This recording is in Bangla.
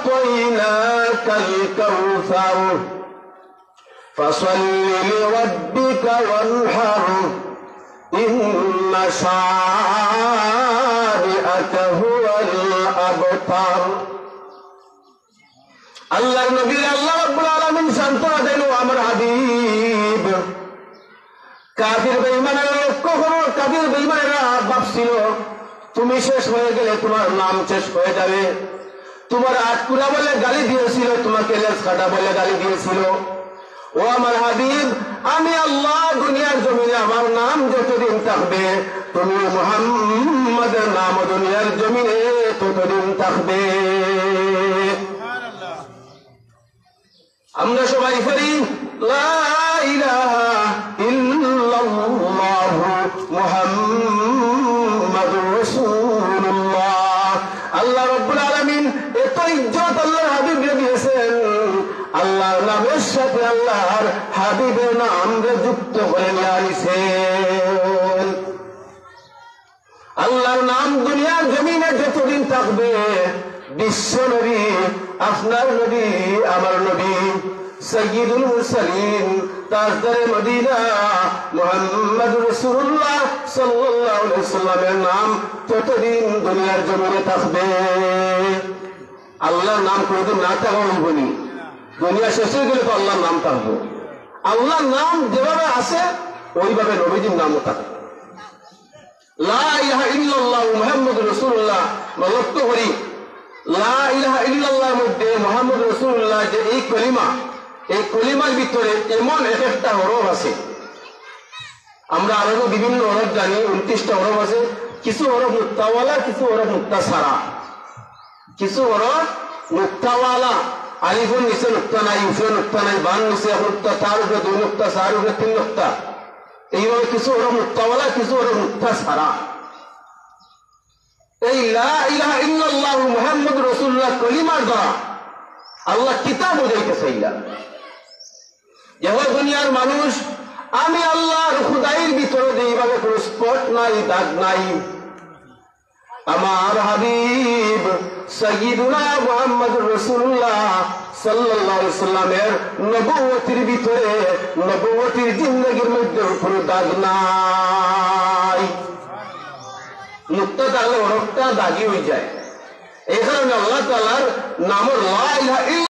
আতাইনাকাল কাউসার ফাসাল্লি লিরাব্বিকা ওয়ানহার ইন্না শানিআকা হুয়াল আবতার। আল্লাহর নবী আল্লাহ রাব্বুল আলামিন সান্তনা দিল, আমার হাবিব কাফির বেঈমানেরা কখনো কাফির বেঈমানেরা ভাবছিল তুমি শেষ হয়ে গেলে তোমার নাম শেষ হয়ে যাবে। তোমার আটকুরা বলে গালি দিয়েছিল, তোমাকে লেজ কাটা বলে গালি দিয়েছিল। ও আমার হাবিব, আমি আল্লাহ দুনিয়ার জমিনে আমার নাম যতদিন থাকবে, তুমি মুহাম্মাদের নাম দুনিয়ার জমিনে ততদিন থাকবে। আমরা সবাই পড়ি লা ইলাহা ইল্লাল্লাহু মুহাম্মাদুর রাসূলুল্লাহ। আল্লাহ রাব্বুল আলামিন এত ইজ্জত আল্লাহর হাবিবকে দিয়েছেন, আল্লাহর নামের সাথে আল্লাহর হাবিবের নামকে যুক্ত করে নিয়ে আনিছেন। আল্লাহর নাম দুনিয়ার জমিনে যতদিন থাকবে, বিশ্ব নবী, আপনার নবী, আমার নবী, সাইয়্যিদুল মুরসালিন, তাজদারে মদিনা মুহাম্মদুর রাসূলুল্লাহ সাল্লাল্লাহু আলাইহি ওয়াসাল্লামের নাম ততদিন দুনিয়ার জমিনে থাকবে। আল্লাহর নাম কোনদিন না থাকবে না। দুনিয়া শেষ হয়ে গেলে তো আল্লাহর নাম থাকবে। আল্লাহর নাম যেভাবে আছে ওইভাবে নবীজির নামও থাকবে। লা ইলাহা ইল্লাল্লাহ মুহাম্মদুর রাসূলুল্লাহ লক্ষ করি, লা ইলাহা ইল্লাল্লাহর মধ্যে মুহাম্মদ রাসূলুল্লাহ যে এই কলিমা, এই কলিমার ভিতরে এমন একটা হরফ আছে, আমরা আরো বিভিন্ন হরফ জানি, 29টা হরফ আছে। কিছু হরফ নুক্তাওয়ালা, কিছু হরফ নুক্তা ছাড়া। কিছু হরফ নুক্তাওয়ালা, আলিফের নিচে নুক্তা নাই, ইউফের নুক্তা নাই, বান নিচে এক নুক্তা, তার উপরে 2 নুক্তা, চার উপরে 3 নুক্তা। এইভাবে কিছু হরফ নুক্তাওয়ালা, কিছু হরফ নুক্তা ছাড়া। এই লা ইলাহা ইল্লাল্লাহ মুহাম্মদুর রাসূলুল্লাহ কলিমার দ্বারা আল্লাহ কিতাব বোঝাইতেছিলেন। যেমন দুনিয়ার মানুষ আমি আল্লাহর খুদাইয়ের ভিতরে যেইভাবে কোন স্পট নাই, দাগ নাই, আমার হাবিব সাইয়্যিদুনা মুহাম্মদুর রাসূলুল্লাহ সাল্লাল্লাহু আলাইহি ওয়াসাল্লামের নবুয়তির ভিতরে, নবুয়তির জিন্দেগির মধ্যে কোনো দাগ নাই। নুক্তা থাকলে হরফটা দাগি হয়ে যায়। এই কারণে আল্লাহ তাআলার নাম লা ইলাহা